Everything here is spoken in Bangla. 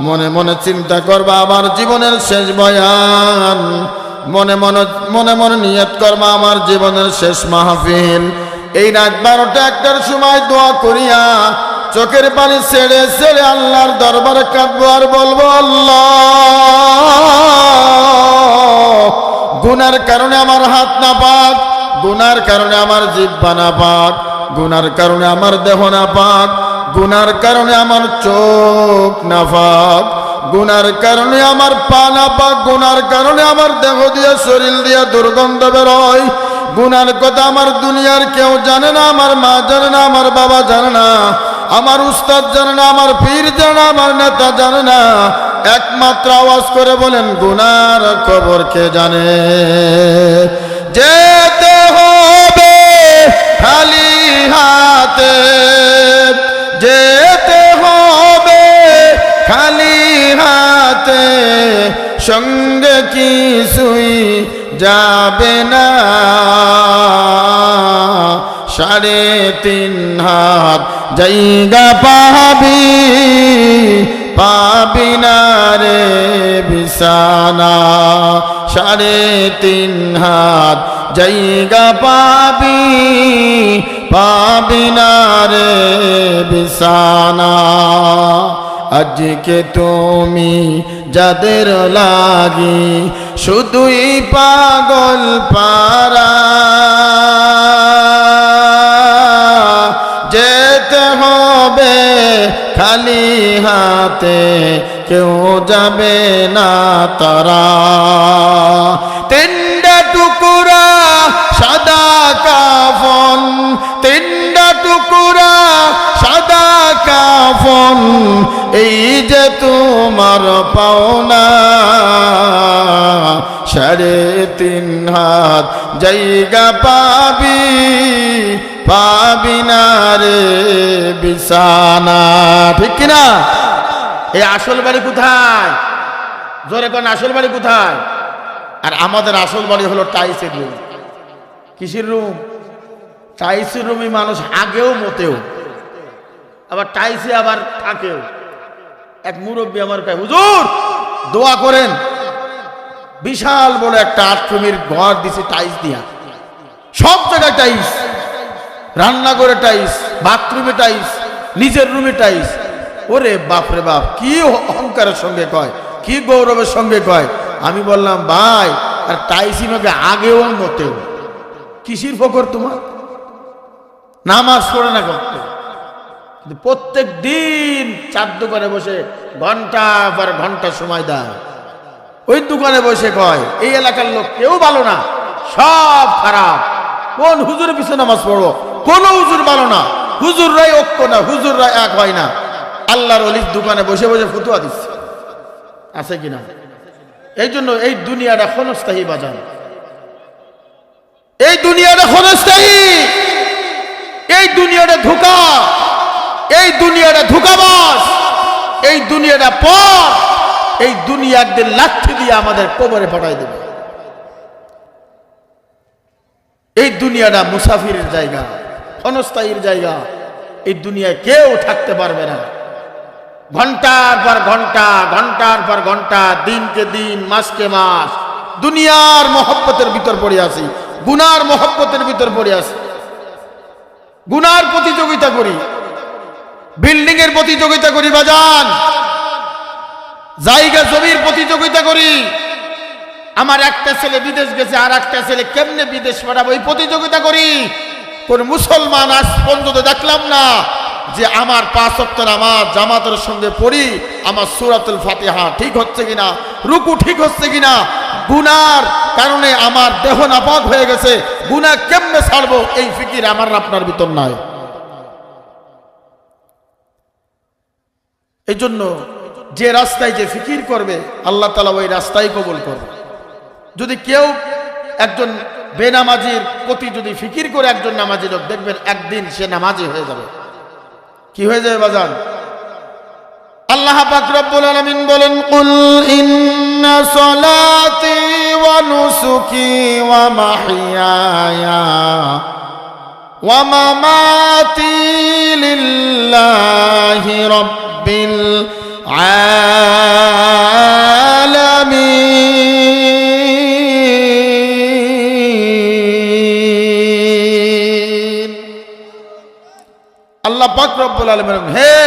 মনে মনে চিন্তা করবা আমার জীবনের শেষ বয়ান, মনে মনে মনে মনে নিয়ত করবা আমার জীবনের শেষ মাহফিল। এই রাত 12টা-1টার সময় দোয়া করিয়া চোখের পানি ছেড়ে ছেড়ে আল্লাহর দরবারে কাঁদবো আর বলবো, আল্লাহ, গুনার কারণে আমার হাত না পাক, গুনার কারণে আমার জিহ্বা না পাক, গুনার কারণে আমার দেহ না পাক, গুনার কারণে আমার চোখ না পাক, গুনার কারণে আমার পা না পাক, গুনার কারণে আমার দেহ দিয়ে শরীর দিয়ে দুর্গন্ধ বেরোয়। গুনার কথা আমার দুনিয়ার কেউ জানে না, আমার মা জানে না, আমার বাবা জানে না, আমার উস্তাদ জানে না, আমার পীর জানে না, আমার নেতা জানে না। একমাত্র আওয়াজ করে বলেন, গুনার খবর কে জানে? যেতে হবে খালি হাতে, যেতে হবে খালি হাতে, সঙ্গে কিছুই যাবে না। 3.5 হাত জায়গা পাবি, পাবি না রে বিছানা। 3.5 হাত জায়গা পাবি, পাবি না রে বিছানা। আজকে তুমি যাদের লাগি শুধুই পাগল পারা, যেতে হবে খালি হাতে, কেউ যাবে না তারা। 3টা টুকরা সাদা কাফন, 3টা টুকরা সাদা কাফন, এই যে তোমার পাওনা। 3.5 হাত জায়গা পাবি, পাবি না রে বিছানা। ঠিক কিনা? এই আসল বাড়ি কোথায়? জোরে কোন আসল বাড়ি কোথায়? আর আমাদের আসল বাড়ি হলো টাইসের রুম। কিসের রুম? টাইসের রুমে মানুষ আগেও মতেও, আবার টাইসে আবার থাকেও। এক মুরব্বী আমার কয়, হুজুর দোয়া করেন, বিশাল বড় একটা 8 রুমের ঘর দিছে টাইস দিয়া, সব জায়গায় টাইস, রান্নাঘরে টাইস, বাথরুমে টাইস, নিজের রুমে টাইস। ওরে বাপরে বাপ, কি অহংকারের সঙ্গে কয়, কি গৌরবের সঙ্গে কয়। আমি বললাম, ভাই আর টাইসি মাকে আগেও মতেও, কিসির ফকর তোমার? নামাজ পড়ে না করতে, কিন্তু প্রত্যেক দিন 4 দোকানে বসে ঘন্টা পর ঘন্টা সময় দেয়। ওই দোকানে বসে কয় এই এলাকার লোক কেউ ভালো না, সব খারাপ। কোন হুজুরের পিছনে নামাজ পড়বো? কোন হুজুর ভালো না, হুজুররাই ঐক্য না, হুজুররা এক হয় না। আল্লাহর ওলির দোকানে বসে বসে ফতুয়া দিচ্ছে, আছে কিনা? এই জন্য এই দুনিয়াটা ক্ষণস্থায়ী বাজার, এই দুনিয়াটা ক্ষণস্থায়ী, এই দুনিয়াটা ধোঁকা, এই দুনিয়াটা ধোঁকাবাজ, এই দুনিয়াটা পথ, এই দুনিয়া একদিন লাথি দিয়ে আমাদের কবরে পাঠাই দেবে। এই দুনিয়াটা মুসাফিরের জায়গা, ক্ষণস্থায়ীর জায়গা। এই দুনিয়ায় কেউ থাকতে পারবে না। ঘন্টার পর ঘন্টা, ঘন্টার পর ঘন্টা, দিনকে দিন, মাসকে মাস দুনিয়ার মহব্বতের ভিতর পড়ে আছি, গুনার মহব্বতের ভিতর পড়ে আছি। গুনার প্রতিযোগিতা করি, বিল্ডিং এর প্রতিযোগিতা করি, বাজান জায়গা জমির প্রতিযোগিতা করি। আমার একটা ছেলে বিদেশ গেছে, আর একটা ছেলে কেমনে বিদেশ পাঠাবো, এই প্রতিযোগিতা করি। কোন মুসলমান আজ পর্যন্ত দেখলাম না যে আমার 5 ওয়াক্ত নামাজ জামাতের সঙ্গে পড়ি, আমার সূরাতুল ফাতিহা ঠিক হচ্ছে কিনা, রুকু ঠিক হচ্ছে কিনা, গুনার কারণে আমার দেহ নাপাক হয়ে গেছে, গুনাহ কেমনে ছাড়বো, এই ফিকির আমার আপনার ভিতর নাই। এই জন্য যে রাস্তায় যে ফিকির করবে আল্লাহ তাআলা ওই রাস্তায় কবুল করবে। যদি কেউ একজন বেনামাজির প্রতি যদি ফিকির করে একজন নামাজি লোক, দেখবেন একদিন সে নামাজি হয়ে যাবে। কি হয়ে যাবে বাজান? আল্লাহ পাক রব্বুল আলামিন বলেন, কুল ইন্না সলাতি ওয়া নুসুকি ওয়া মাহইয়ায়া ওয়া মামাতি লিল্লাহি রাব্বিল আল্লাহ পাক রব্বুল আলামিন হে